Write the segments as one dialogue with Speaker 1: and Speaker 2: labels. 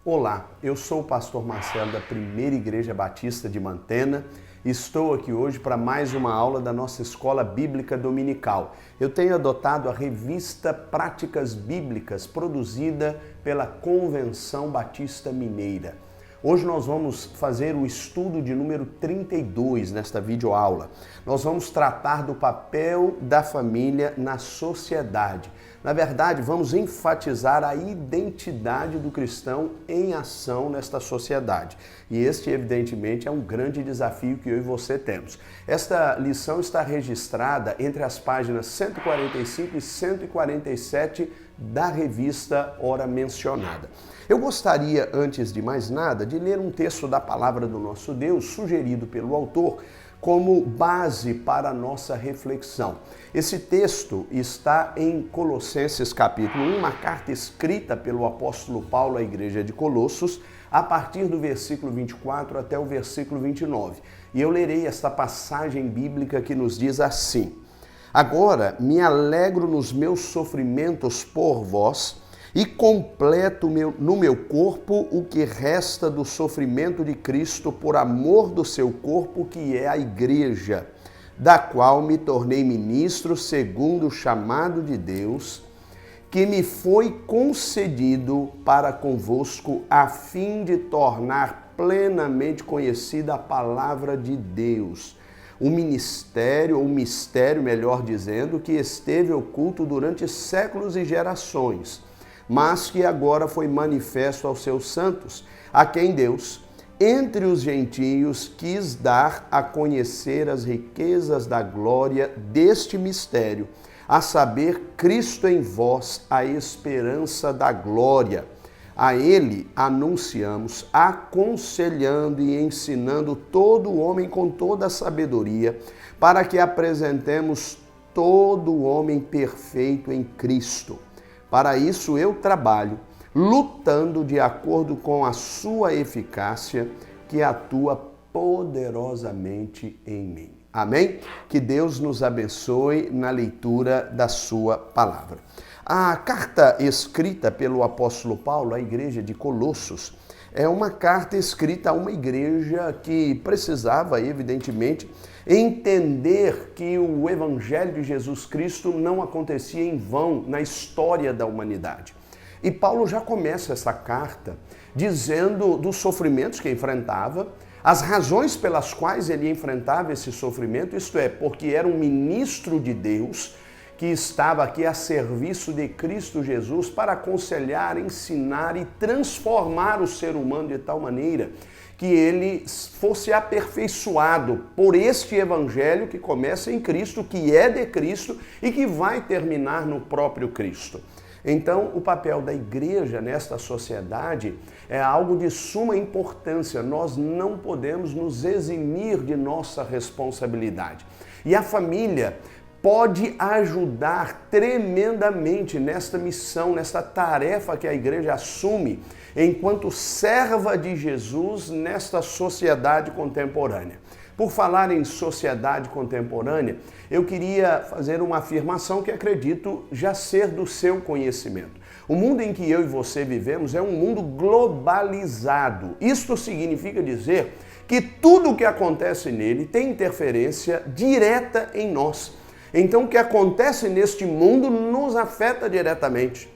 Speaker 1: Olá, eu sou o pastor Marcelo da Primeira Igreja Batista de Mantena. Estou aqui hoje para mais uma aula da nossa Escola Bíblica Dominical. Eu tenho adotado a revista Práticas Bíblicas, produzida pela Convenção Batista Mineira. Hoje nós vamos fazer o estudo de número 32 nesta videoaula. Nós vamos tratar do papel da família na sociedade. Na verdade, vamos enfatizar a identidade do cristão em ação nesta sociedade. E este, evidentemente, é um grande desafio que eu e você temos. Esta lição está registrada entre as páginas 145 e 147 da revista ora mencionada. Eu gostaria, antes de mais nada, de ler um texto da Palavra do nosso Deus, sugerido pelo autor, como base para a nossa reflexão. Esse texto está em Colossenses capítulo 1, uma carta escrita pelo apóstolo Paulo à igreja de Colossos, a partir do versículo 24 até o versículo 29. E eu lerei esta passagem bíblica que nos diz assim: Agora me alegro nos meus sofrimentos por vós, e completo no meu corpo o que resta do sofrimento de Cristo por amor do seu corpo, que é a igreja, da qual me tornei ministro segundo o chamado de Deus, que me foi concedido para convosco, a fim de tornar plenamente conhecida a palavra de Deus, o ministério, ou mistério, melhor dizendo, que esteve oculto durante séculos e gerações, mas que agora foi manifesto aos seus santos, a quem Deus, entre os gentios, quis dar a conhecer as riquezas da glória deste mistério, a saber, Cristo em vós, a esperança da glória. A ele anunciamos, aconselhando e ensinando todo o homem com toda a sabedoria, para que apresentemos todo o homem perfeito em Cristo. Para isso eu trabalho, lutando de acordo com a sua eficácia, que atua poderosamente em mim. Amém? Que Deus nos abençoe na leitura da sua palavra. A carta escrita pelo apóstolo Paulo à igreja de Colossos é uma carta escrita a uma igreja que precisava, evidentemente, entender que o Evangelho de Jesus Cristo não acontecia em vão na história da humanidade. E Paulo já começa essa carta dizendo dos sofrimentos que enfrentava, as razões pelas quais ele enfrentava esse sofrimento, isto é, porque era um ministro de Deus que estava aqui a serviço de Cristo Jesus para aconselhar, ensinar e transformar o ser humano de tal maneira que ele fosse aperfeiçoado por este evangelho que começa em Cristo, que é de Cristo e que vai terminar no próprio Cristo. Então, o papel da igreja nesta sociedade é algo de suma importância. Nós não podemos nos eximir de nossa responsabilidade. E a família pode ajudar tremendamente nesta missão, nesta tarefa que a igreja assume enquanto serva de Jesus nesta sociedade contemporânea. Por falar em sociedade contemporânea, eu queria fazer uma afirmação que acredito já ser do seu conhecimento. O mundo em que eu e você vivemos é um mundo globalizado. Isto significa dizer que tudo o que acontece nele tem interferência direta em nós. Então, o que acontece neste mundo nos afeta diretamente.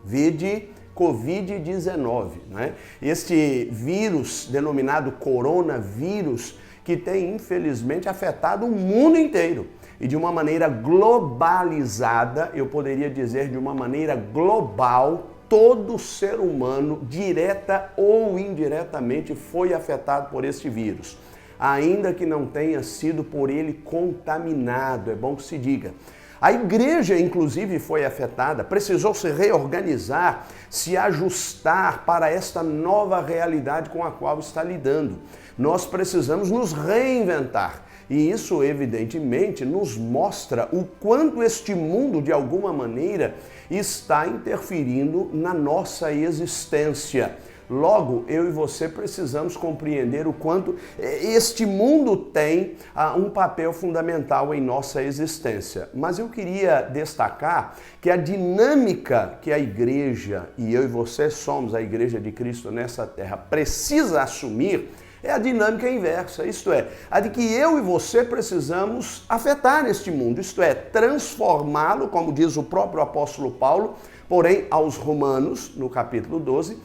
Speaker 1: Vide Covid-19, né? Este vírus denominado coronavírus, que tem, infelizmente, afetado o mundo inteiro. E de uma maneira globalizada, eu poderia dizer de uma maneira global, todo ser humano, direta ou indiretamente, foi afetado por este vírus. Ainda que não tenha sido por ele contaminado, é bom que se diga. A igreja, inclusive, foi afetada, precisou se reorganizar, se ajustar para esta nova realidade com a qual está lidando. Nós precisamos nos reinventar. E isso, evidentemente, nos mostra o quanto este mundo, de alguma maneira, está interferindo na nossa existência. Logo, eu e você precisamos compreender o quanto este mundo tem um papel fundamental em nossa existência. Mas eu queria destacar que a dinâmica que a igreja, e eu e você somos a igreja de Cristo nessa terra, precisa assumir é a dinâmica inversa, isto é, a de que eu e você precisamos afetar este mundo, isto é, transformá-lo, como diz o próprio apóstolo Paulo, porém aos Romanos, no capítulo 12,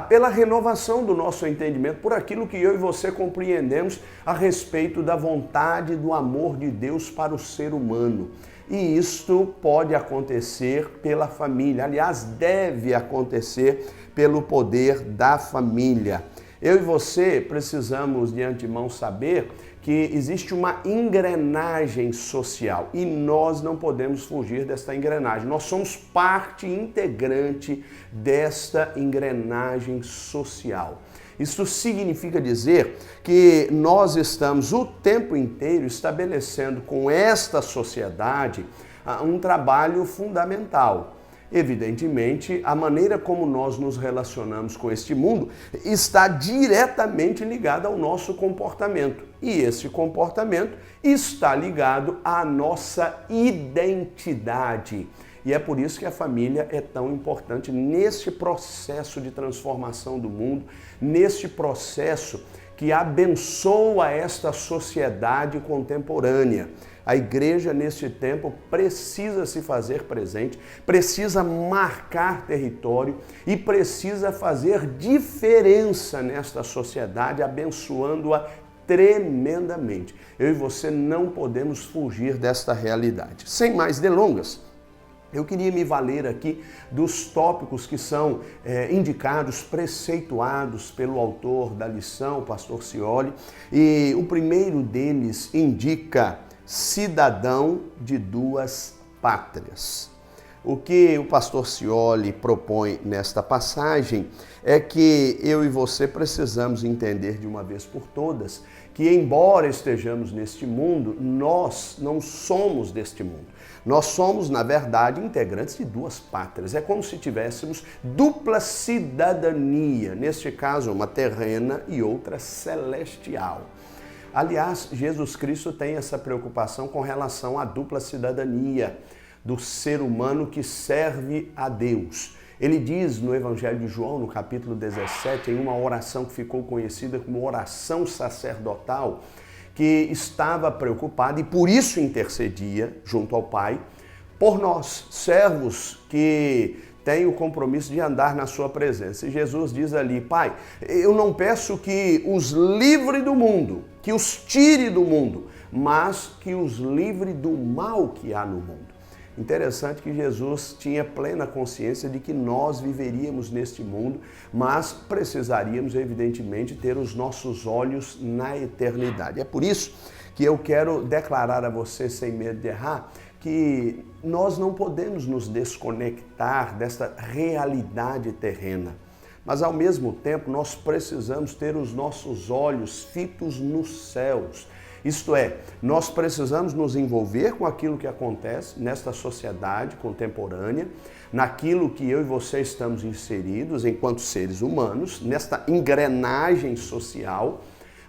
Speaker 1: pela renovação do nosso entendimento, por aquilo que eu e você compreendemos a respeito da vontade, do amor de Deus para o ser humano. E isto pode acontecer pela família, aliás, deve acontecer pelo poder da família. Eu e você precisamos de antemão saber que existe uma engrenagem social e nós não podemos fugir desta engrenagem. Nós somos parte integrante desta engrenagem social. Isso significa dizer que nós estamos o tempo inteiro estabelecendo com esta sociedade um trabalho fundamental. Evidentemente, a maneira como nós nos relacionamos com este mundo está diretamente ligada ao nosso comportamento. E esse comportamento está ligado à nossa identidade. E é por isso que a família é tão importante nesse processo de transformação do mundo, nesse processo que abençoa esta sociedade contemporânea. A igreja, neste tempo, precisa se fazer presente, precisa marcar território e precisa fazer diferença nesta sociedade, abençoando-a tremendamente. Eu e você não podemos fugir desta realidade. Sem mais delongas, eu queria me valer aqui dos tópicos que são indicados, preceituados pelo autor da lição, o pastor Scioli, e o primeiro deles indica cidadão de duas pátrias. O que o pastor Scioli propõe nesta passagem é que eu e você precisamos entender de uma vez por todas que, embora estejamos neste mundo, nós não somos deste mundo. Nós somos, na verdade, integrantes de duas pátrias. É como se tivéssemos dupla cidadania, neste caso uma terrena e outra celestial. Aliás, Jesus Cristo tem essa preocupação com relação à dupla cidadania do ser humano que serve a Deus. Ele diz no Evangelho de João, no capítulo 17, em uma oração que ficou conhecida como oração sacerdotal, que estava preocupado e por isso intercedia junto ao Pai por nós, servos que têm o compromisso de andar na sua presença. E Jesus diz ali: Pai, eu não peço que os livre do mundo, que os tire do mundo, mas que os livre do mal que há no mundo. Interessante que Jesus tinha plena consciência de que nós viveríamos neste mundo, mas precisaríamos, evidentemente, ter os nossos olhos na eternidade. É por isso que eu quero declarar a você, sem medo de errar, que nós não podemos nos desconectar desta realidade terrena. Mas, ao mesmo tempo, nós precisamos ter os nossos olhos fitos nos céus. Isto é, nós precisamos nos envolver com aquilo que acontece nesta sociedade contemporânea, naquilo que eu e você estamos inseridos enquanto seres humanos, nesta engrenagem social,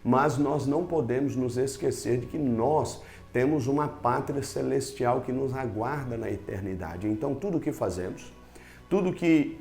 Speaker 1: mas nós não podemos nos esquecer de que nós temos uma pátria celestial que nos aguarda na eternidade. Então, tudo o que fazemos, tudo que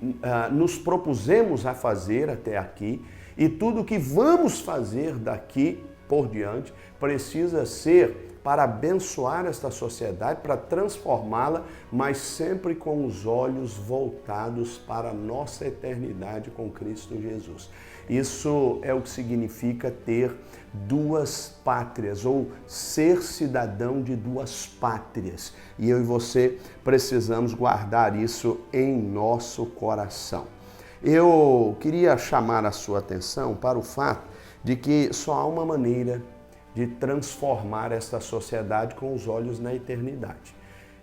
Speaker 1: nos propusemos a fazer até aqui e tudo o que vamos fazer daqui por diante, precisa ser para abençoar esta sociedade, para transformá-la, mas sempre com os olhos voltados para a nossa eternidade com Cristo Jesus. Isso é o que significa ter duas pátrias, ou ser cidadão de duas pátrias. E eu e você precisamos guardar isso em nosso coração. Eu queria chamar a sua atenção para o fato de que só há uma maneira de transformar esta sociedade com os olhos na eternidade.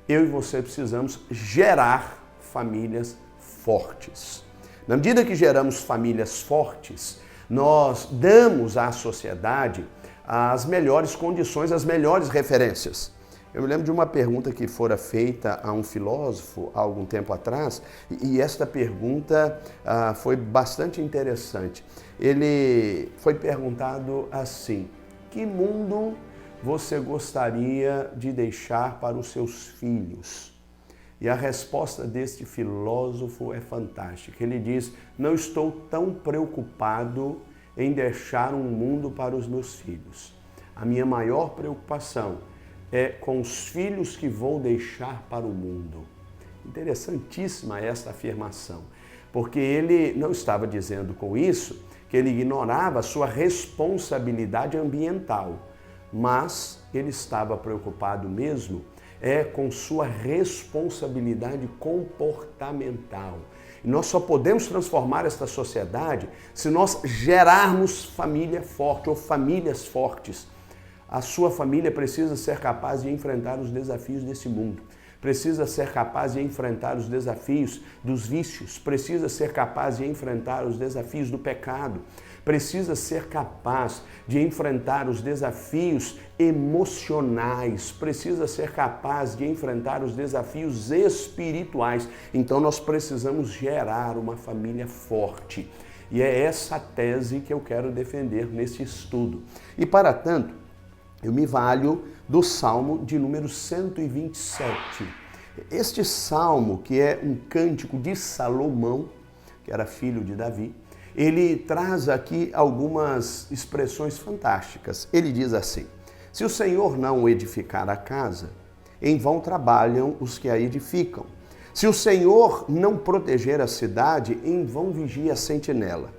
Speaker 1: Eu e você precisamos gerar famílias fortes. Na medida que geramos famílias fortes, nós damos à sociedade as melhores condições, as melhores referências. Eu me lembro de uma pergunta que fora feita a um filósofo há algum tempo atrás, e esta pergunta foi bastante interessante. Ele foi perguntado assim: que mundo você gostaria de deixar para os seus filhos? E a resposta deste filósofo é fantástica. Ele diz: não estou tão preocupado em deixar um mundo para os meus filhos. A minha maior preocupação é com os filhos que vou deixar para o mundo. Interessantíssima esta afirmação, porque ele não estava dizendo com isso que ele ignorava a sua responsabilidade ambiental, mas ele estava preocupado mesmo com sua responsabilidade comportamental. E nós só podemos transformar esta sociedade se nós gerarmos família forte ou famílias fortes. A sua família precisa ser capaz de enfrentar os desafios desse mundo. Precisa ser capaz de enfrentar os desafios dos vícios. Precisa ser capaz de enfrentar os desafios do pecado. Precisa ser capaz de enfrentar os desafios emocionais. Precisa ser capaz de enfrentar os desafios espirituais. Então nós precisamos gerar uma família forte. E é essa tese que eu quero defender nesse estudo. E para tanto, eu me valho do Salmo de número 127. Este salmo, que é um cântico de Salomão, que era filho de Davi, ele traz aqui algumas expressões fantásticas. Ele diz assim: se o Senhor não edificar a casa, em vão trabalham os que a edificam. Se o Senhor não proteger a cidade, em vão vigia a sentinela.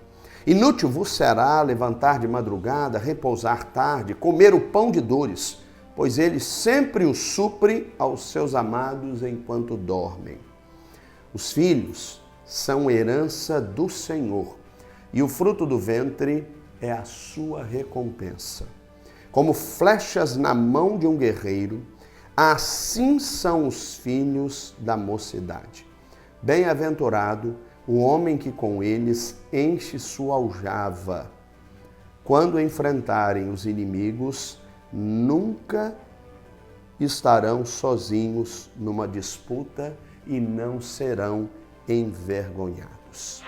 Speaker 1: Inútil vos será levantar de madrugada, repousar tarde, comer o pão de dores, pois ele sempre o supre aos seus amados enquanto dormem. Os filhos são herança do Senhor, e o fruto do ventre é a sua recompensa. Como flechas na mão de um guerreiro, assim são os filhos da mocidade. Bem-aventurado o homem que com eles enche sua aljava. Quando enfrentarem os inimigos, nunca estarão sozinhos numa disputa e não serão envergonhados.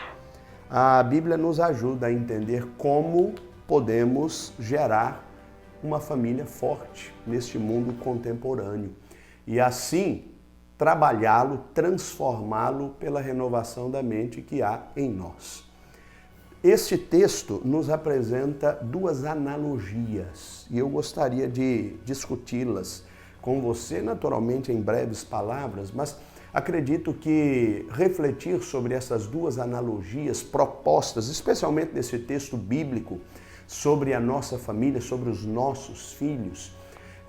Speaker 1: A Bíblia nos ajuda a entender como podemos gerar uma família forte neste mundo contemporâneo e assim trabalhá-lo, transformá-lo pela renovação da mente que há em nós. Este texto nos apresenta duas analogias e eu gostaria de discuti-las com você, naturalmente em breves palavras, mas acredito que refletir sobre essas duas analogias propostas, especialmente nesse texto bíblico, sobre a nossa família, sobre os nossos filhos,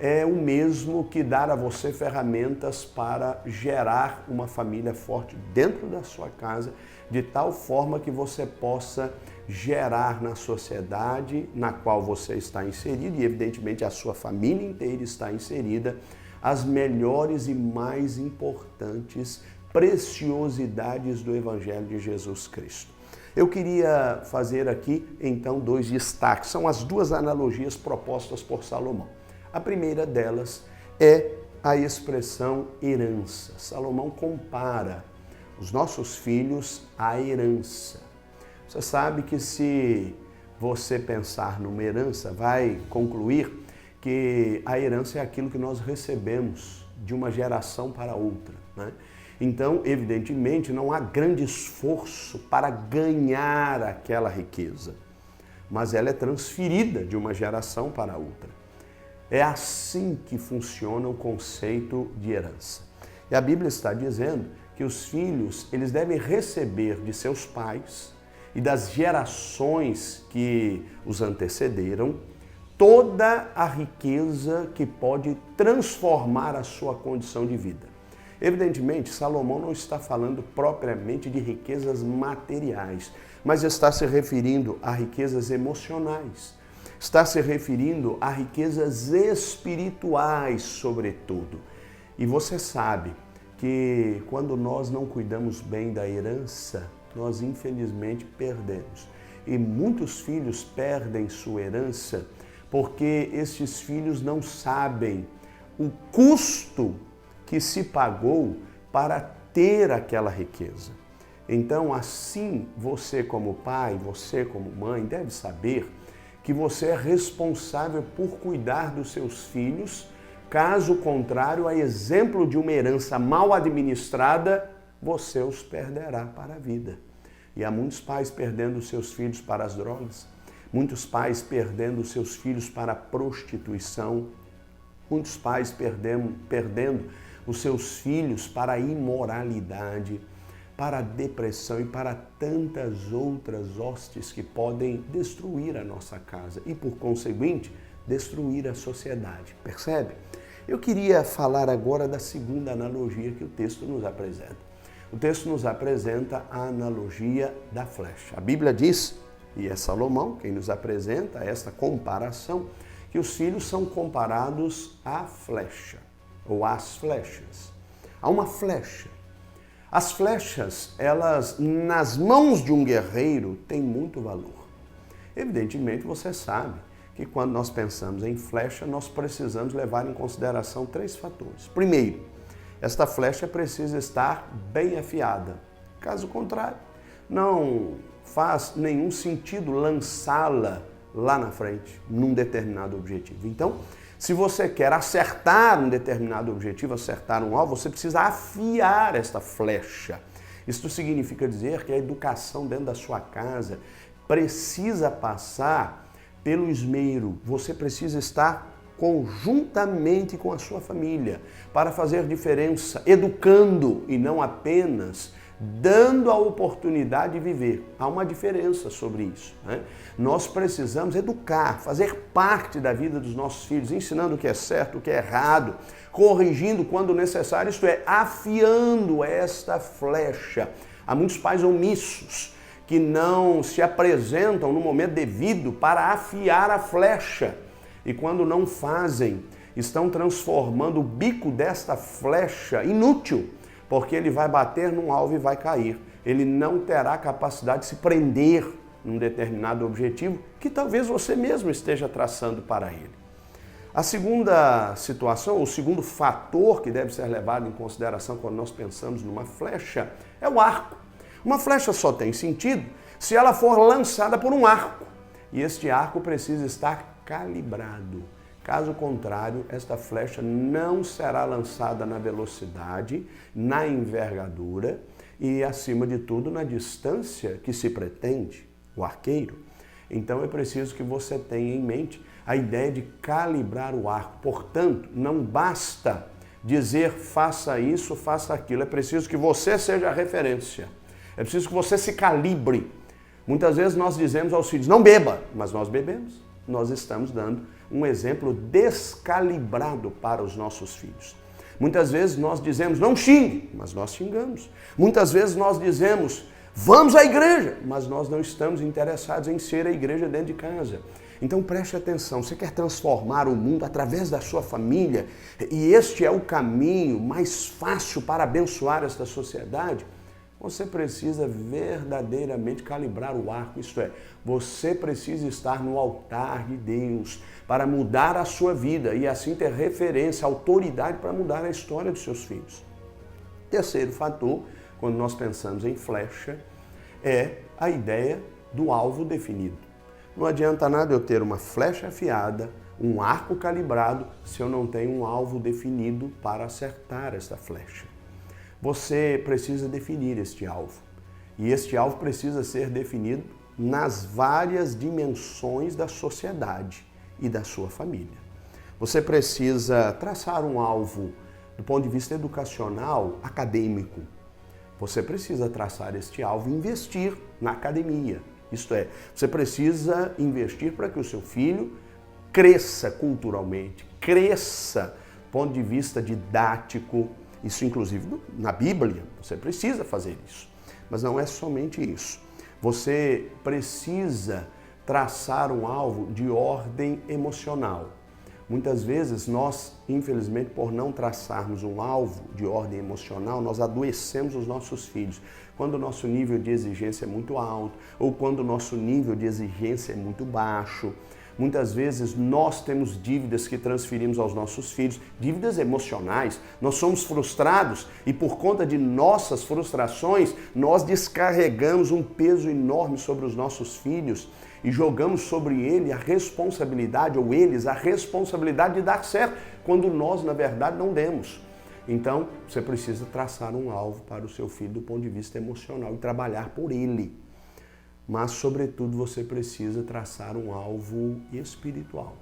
Speaker 1: é o mesmo que dar a você ferramentas para gerar uma família forte dentro da sua casa, de tal forma que você possa gerar na sociedade na qual você está inserido, e evidentemente a sua família inteira está inserida, as melhores e mais importantes preciosidades do Evangelho de Jesus Cristo. Eu queria fazer aqui, então, dois destaques. São as duas analogias propostas por Salomão. A primeira delas é a expressão herança. Salomão compara os nossos filhos à herança. Você sabe que se você pensar numa herança, vai concluir que a herança é aquilo que nós recebemos de uma geração para outra, né? Então, evidentemente, não há grande esforço para ganhar aquela riqueza, mas ela é transferida de uma geração para outra. É assim que funciona o conceito de herança. E a Bíblia está dizendo que os filhos, eles devem receber de seus pais e das gerações que os antecederam toda a riqueza que pode transformar a sua condição de vida. Evidentemente, Salomão não está falando propriamente de riquezas materiais, mas está se referindo a riquezas emocionais. Está se referindo a riquezas espirituais, sobretudo. E você sabe que quando nós não cuidamos bem da herança, nós infelizmente perdemos. E muitos filhos perdem sua herança porque estes filhos não sabem o custo que se pagou para ter aquela riqueza. Então, assim, você como pai, você como mãe, deve saber que você é responsável por cuidar dos seus filhos. Caso contrário, a exemplo de uma herança mal administrada, você os perderá para a vida. E há muitos pais perdendo seus filhos para as drogas, muitos pais perdendo seus filhos para a prostituição, muitos pais perdendo os seus filhos para a imoralidade, para a depressão e para tantas outras hostes que podem destruir a nossa casa e, por conseguinte, destruir a sociedade. Percebe? Eu queria falar agora da segunda analogia que o texto nos apresenta. O texto nos apresenta a analogia da flecha. A Bíblia diz, e é Salomão quem nos apresenta esta comparação, que os filhos são comparados à flecha, ou às flechas. Há uma flecha. As flechas, elas, nas mãos de um guerreiro, têm muito valor. Evidentemente, você sabe que quando nós pensamos em flecha, nós precisamos levar em consideração 3 fatores. Primeiro, esta flecha precisa estar bem afiada. Caso contrário, não faz nenhum sentido lançá-la lá na frente, num determinado objetivo. Então, se você quer acertar um determinado objetivo, acertar um alvo, você precisa afiar esta flecha. Isso significa dizer que a educação dentro da sua casa precisa passar pelo esmero. Você precisa estar conjuntamente com a sua família para fazer diferença, educando e não apenas dando a oportunidade de viver. Há uma diferença sobre isso, né? Nós precisamos educar, fazer parte da vida dos nossos filhos, ensinando o que é certo, o que é errado, corrigindo quando necessário, isto é, afiando esta flecha. Há muitos pais omissos que não se apresentam no momento devido para afiar a flecha. E quando não fazem, estão transformando o bico desta flecha inútil, porque ele vai bater num alvo e vai cair. Ele não terá capacidade de se prender num determinado objetivo que talvez você mesmo esteja traçando para ele. A segunda situação, o segundo fator que deve ser levado em consideração quando nós pensamos numa flecha é o arco. Uma flecha só tem sentido se ela for lançada por um arco. E este arco precisa estar calibrado. Caso contrário, esta flecha não será lançada na velocidade, na envergadura e, acima de tudo, na distância que se pretende, o arqueiro. Então é preciso que você tenha em mente a ideia de calibrar o arco. Portanto, não basta dizer faça isso, faça aquilo. É preciso que você seja a referência. É preciso que você se calibre. Muitas vezes nós dizemos aos filhos, não beba, mas nós bebemos. Nós estamos dando um exemplo descalibrado para os nossos filhos. Muitas vezes nós dizemos, não xingue, mas nós xingamos. Muitas vezes nós dizemos, vamos à igreja, mas nós não estamos interessados em ser a igreja dentro de casa. Então preste atenção, você quer transformar o mundo através da sua família e este é o caminho mais fácil para abençoar esta sociedade? Você precisa verdadeiramente calibrar o arco, isto é, você precisa estar no altar de Deus para mudar a sua vida e assim ter referência, autoridade para mudar a história dos seus filhos. Terceiro fator, quando nós pensamos em flecha, é a ideia do alvo definido. Não adianta nada eu ter uma flecha afiada, um arco calibrado, se eu não tenho um alvo definido para acertar esta flecha. Você precisa definir este alvo. E este alvo precisa ser definido nas várias dimensões da sociedade e da sua família. Você precisa traçar um alvo do ponto de vista educacional, acadêmico. Você precisa traçar este alvo e investir na academia. Isto é, você precisa investir para que o seu filho cresça culturalmente, cresça do ponto de vista didático. Isso, inclusive, na Bíblia, você precisa fazer isso. Mas não é somente isso. Você precisa traçar um alvo de ordem emocional. Muitas vezes nós, infelizmente, por não traçarmos um alvo de ordem emocional, nós adoecemos os nossos filhos. Quando o nosso nível de exigência é muito alto ou quando o nosso nível de exigência é muito baixo. Muitas vezes nós temos dívidas que transferimos aos nossos filhos, dívidas emocionais. Nós somos frustrados e por conta de nossas frustrações, nós descarregamos um peso enorme sobre os nossos filhos e jogamos sobre ele a responsabilidade, ou eles, a responsabilidade de dar certo, quando nós, na verdade, não demos. Então, você precisa traçar um alvo para o seu filho do ponto de vista emocional e trabalhar por ele. Mas, sobretudo, você precisa traçar um alvo espiritual.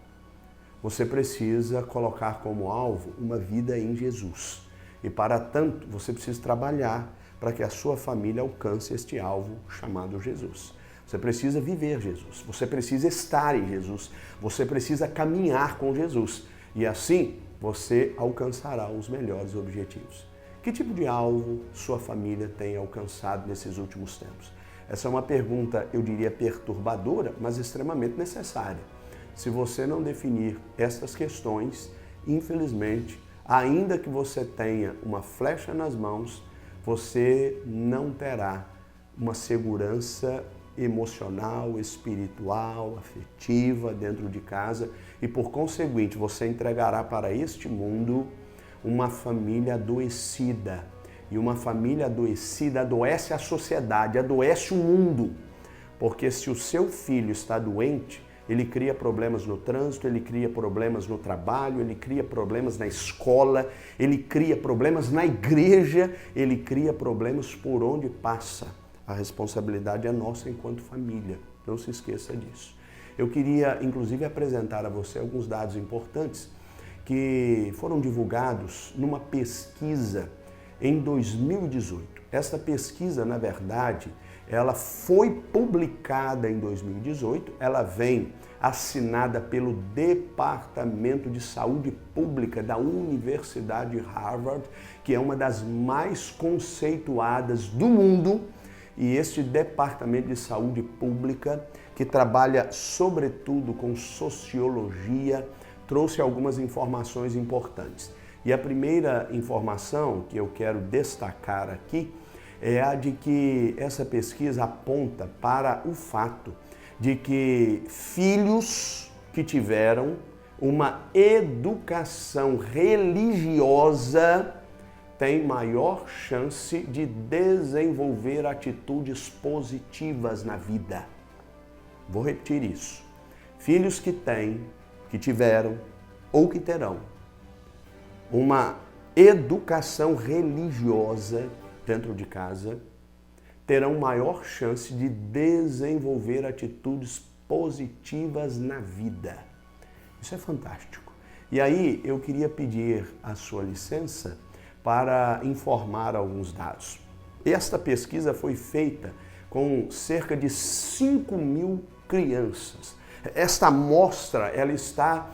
Speaker 1: Você precisa colocar como alvo uma vida em Jesus. E, para tanto, você precisa trabalhar para que a sua família alcance este alvo chamado Jesus. Você precisa viver Jesus, você precisa estar em Jesus, você precisa caminhar com Jesus. E assim, você alcançará os melhores objetivos. Que tipo de alvo sua família tem alcançado nesses últimos tempos? Essa é uma pergunta, eu diria, perturbadora, mas extremamente necessária. Se você não definir estas questões, infelizmente, ainda que você tenha uma flecha nas mãos, você não terá uma segurança emocional, espiritual, afetiva dentro de casa e, por conseguinte, você entregará para este mundo uma família adoecida. E uma família adoecida adoece a sociedade, adoece o mundo. Porque se o seu filho está doente, ele cria problemas no trânsito, ele cria problemas no trabalho, ele cria problemas na escola, ele cria problemas na igreja, ele cria problemas por onde passa. A responsabilidade é nossa enquanto família, não se esqueça disso. Eu queria, inclusive, apresentar a você alguns dados importantes que foram divulgados numa pesquisa em 2018. Esta pesquisa, na verdade, ela foi publicada em 2018, ela vem assinada pelo Departamento de Saúde Pública da Universidade de Harvard, que é uma das mais conceituadas do mundo. E este Departamento de Saúde Pública, que trabalha sobretudo com sociologia, trouxe algumas informações importantes. E a primeira informação que eu quero destacar aqui é a de que essa pesquisa aponta para o fato de que filhos que tiveram uma educação religiosa tem maior chance de desenvolver atitudes positivas na vida. Vou repetir isso. Filhos que têm, que tiveram ou que terão uma educação religiosa dentro de casa, terão maior chance de desenvolver atitudes positivas na vida. Isso é fantástico. E aí eu queria pedir a sua licença para informar alguns dados. Esta pesquisa foi feita com cerca de 5.000 crianças. Esta amostra ela está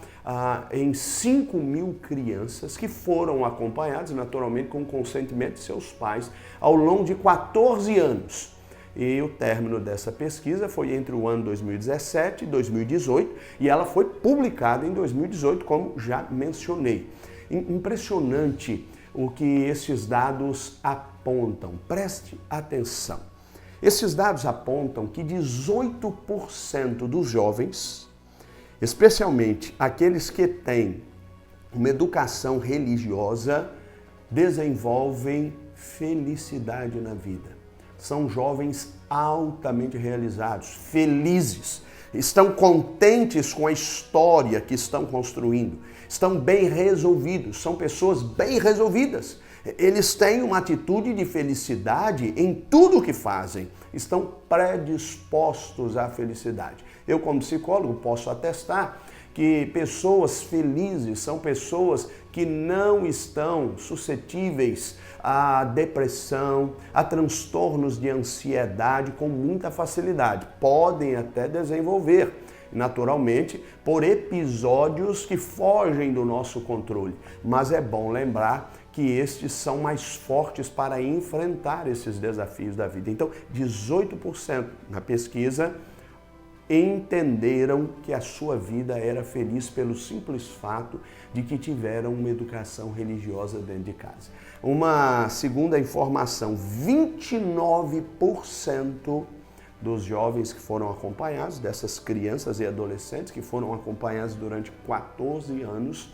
Speaker 1: em 5.000 crianças que foram acompanhadas, naturalmente, com o consentimento de seus pais ao longo de 14 anos. E o término dessa pesquisa foi entre o ano 2017 e 2018 e ela foi publicada em 2018, como já mencionei. Impressionante o que esses dados apontam. Preste atenção. Esses dados apontam que 18% dos jovens, especialmente aqueles que têm uma educação religiosa, desenvolvem felicidade na vida. São jovens altamente realizados, felizes, estão contentes com a história que estão construindo, estão bem resolvidos, são pessoas bem resolvidas. Eles têm uma atitude de felicidade em tudo o que fazem, estão predispostos à felicidade. Eu, como psicólogo, posso atestar que pessoas felizes são pessoas que não estão suscetíveis à depressão, a transtornos de ansiedade com muita facilidade. Podem até desenvolver, naturalmente, por episódios que fogem do nosso controle. Mas é bom lembrar que estes são mais fortes para enfrentar esses desafios da vida. Então, 18% na pesquisa entenderam que a sua vida era feliz pelo simples fato de que tiveram uma educação religiosa dentro de casa. Uma segunda informação, 29% dos jovens que foram acompanhados, dessas crianças e adolescentes que foram acompanhados durante 14 anos,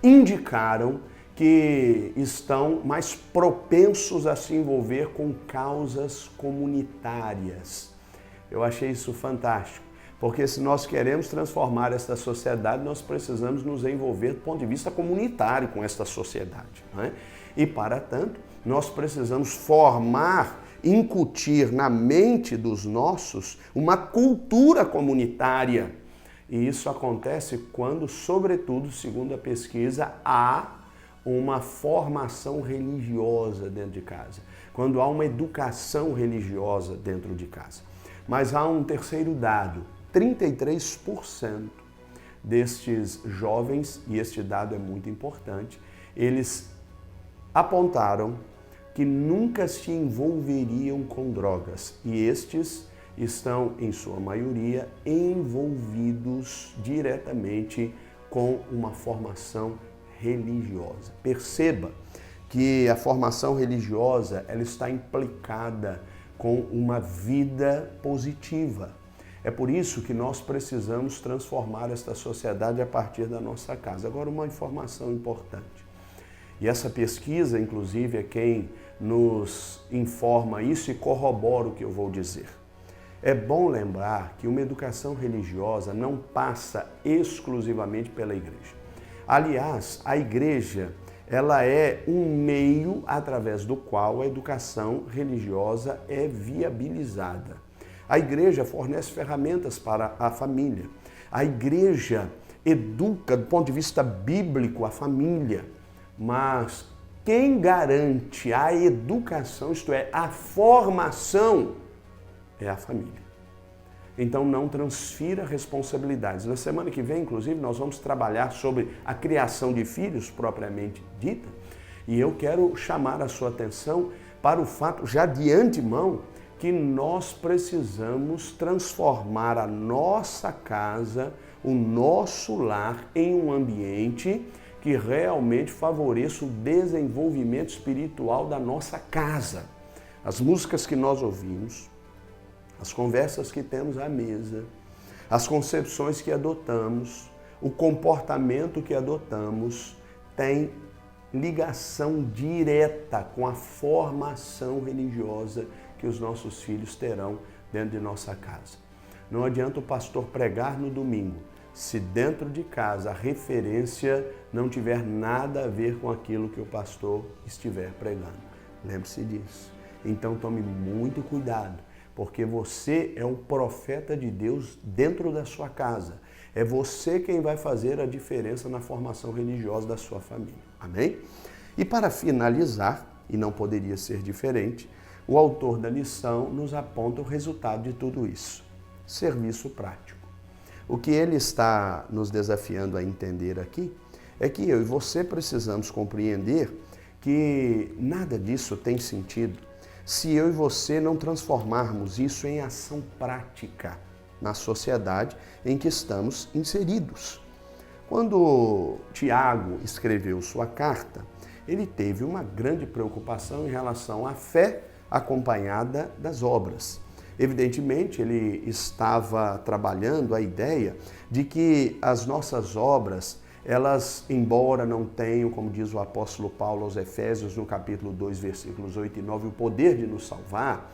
Speaker 1: indicaram que estão mais propensos a se envolver com causas comunitárias. Eu achei isso fantástico, porque se nós queremos transformar esta sociedade, nós precisamos nos envolver do ponto de vista comunitário com esta sociedade, não é? E, para tanto, nós precisamos formar, incutir na mente dos nossos uma cultura comunitária. E isso acontece quando, sobretudo, segundo a pesquisa, há uma formação religiosa dentro de casa, quando há uma educação religiosa dentro de casa. Mas há um terceiro dado: 33% destes jovens, e este dado é muito importante, eles apontaram que nunca se envolveriam com drogas, e estes estão, em sua maioria, envolvidos diretamente com uma formação religiosa. Perceba que a formação religiosa ela está implicada com uma vida positiva. É por isso que nós precisamos transformar esta sociedade a partir da nossa casa. Agora, uma informação importante. E essa pesquisa, inclusive, é quem nos informa isso e corrobora o que eu vou dizer. É bom lembrar que uma educação religiosa não passa exclusivamente pela igreja. Aliás, a igreja, ela é um meio através do qual a educação religiosa é viabilizada. A igreja fornece ferramentas para a família. A igreja educa, do ponto de vista bíblico, a família. Mas quem garante a educação, isto é, a formação, é a família. Então não transfira responsabilidades. Na semana que vem, inclusive, nós vamos trabalhar sobre a criação de filhos propriamente dita. E eu quero chamar a sua atenção para o fato, já de antemão, que nós precisamos transformar a nossa casa, o nosso lar, em um ambiente que realmente favoreça o desenvolvimento espiritual da nossa casa. As músicas que nós ouvimos, as conversas que temos à mesa, as concepções que adotamos, o comportamento que adotamos, tem ligação direta com a formação religiosa que os nossos filhos terão dentro de nossa casa. Não adianta o pastor pregar no domingo, se dentro de casa a referência não tiver nada a ver com aquilo que o pastor estiver pregando. Lembre-se disso. Então tome muito cuidado, porque você é o profeta de Deus dentro da sua casa. É você quem vai fazer a diferença na formação religiosa da sua família. Amém? E para finalizar, e não poderia ser diferente, o autor da lição nos aponta o resultado de tudo isso: serviço prático. O que ele está nos desafiando a entender aqui é que eu e você precisamos compreender que nada disso tem sentido se eu e você não transformarmos isso em ação prática na sociedade em que estamos inseridos. Quando Tiago escreveu sua carta, ele teve uma grande preocupação em relação à fé acompanhada das obras. Evidentemente, ele estava trabalhando a ideia de que as nossas obras, elas, embora não tenham, como diz o apóstolo Paulo aos Efésios, no capítulo 2, versículos 8 e 9, o poder de nos salvar,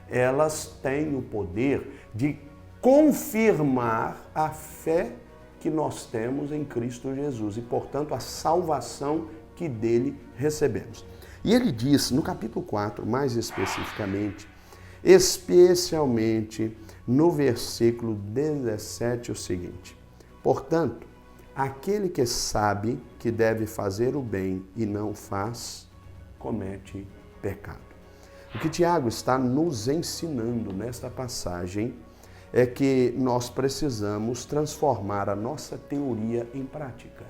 Speaker 1: elas têm o poder de confirmar a fé que nós temos em Cristo Jesus e, portanto, a salvação que dele recebemos. E ele diz, no capítulo 4, mais especificamente no versículo 17, o seguinte: portanto, aquele que sabe que deve fazer o bem e não faz, comete pecado. O que Tiago está nos ensinando nesta passagem é que nós precisamos transformar a nossa teoria em prática.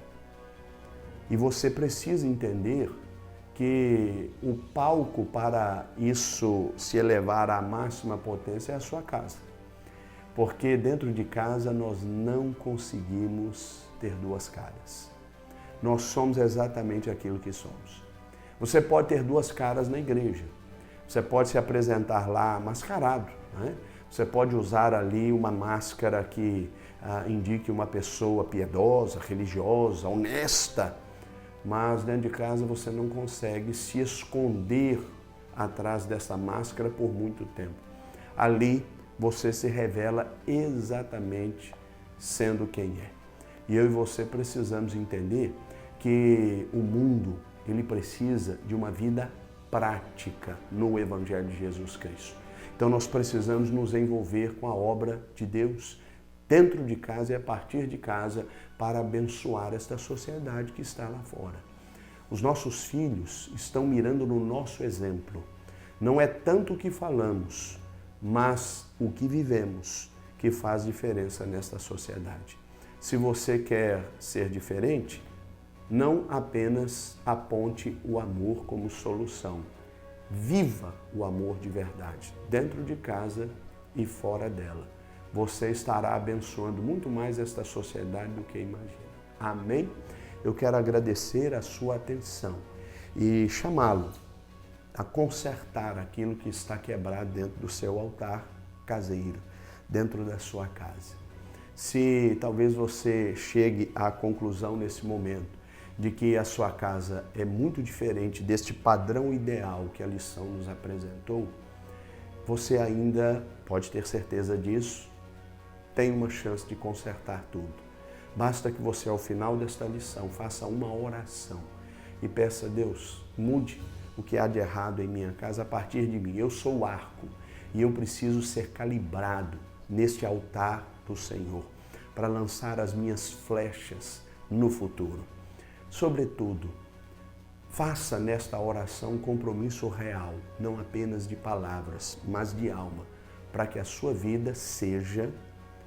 Speaker 1: E você precisa entender que o palco para isso se elevar à máxima potência é a sua casa. Porque dentro de casa nós não conseguimos ter duas caras. Nós somos exatamente aquilo que somos. Você pode ter duas caras na igreja. Você pode se apresentar lá mascarado, né? Você pode usar ali uma máscara que indique uma pessoa piedosa, religiosa, honesta, mas dentro de casa você não consegue se esconder atrás dessa máscara por muito tempo. Ali você se revela exatamente sendo quem é. E eu e você precisamos entender que o mundo, ele precisa de uma vida prática no Evangelho de Jesus Cristo. Então nós precisamos nos envolver com a obra de Deus dentro de casa e a partir de casa para abençoar esta sociedade que está lá fora. Os nossos filhos estão mirando no nosso exemplo. Não é tanto o que falamos, mas o que vivemos que faz diferença nesta sociedade. Se você quer ser diferente, não apenas aponte o amor como solução. Viva o amor de verdade, dentro de casa e fora dela. Você estará abençoando muito mais esta sociedade do que imagina. Amém? Eu quero agradecer a sua atenção e chamá-lo a consertar aquilo que está quebrado dentro do seu altar caseiro, dentro da sua casa. Se talvez você chegue à conclusão nesse momento de que a sua casa é muito diferente deste padrão ideal que a lição nos apresentou, você ainda pode ter certeza disso, tem uma chance de consertar tudo. Basta que você, ao final desta lição, faça uma oração e peça a Deus, mude o que há de errado em minha casa a partir de mim. Eu sou o arco e eu preciso ser calibrado neste altar do Senhor para lançar as minhas flechas no futuro. Sobretudo, faça nesta oração um compromisso real, não apenas de palavras, mas de alma, para que a sua vida seja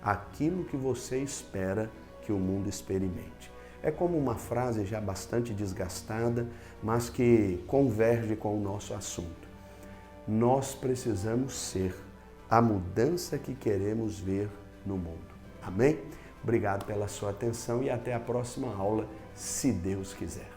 Speaker 1: aquilo que você espera que o mundo experimente. É como uma frase já bastante desgastada, mas que converge com o nosso assunto. Nós precisamos ser a mudança que queremos ver no mundo. Amém? Obrigado pela sua atenção e até a próxima aula, se Deus quiser.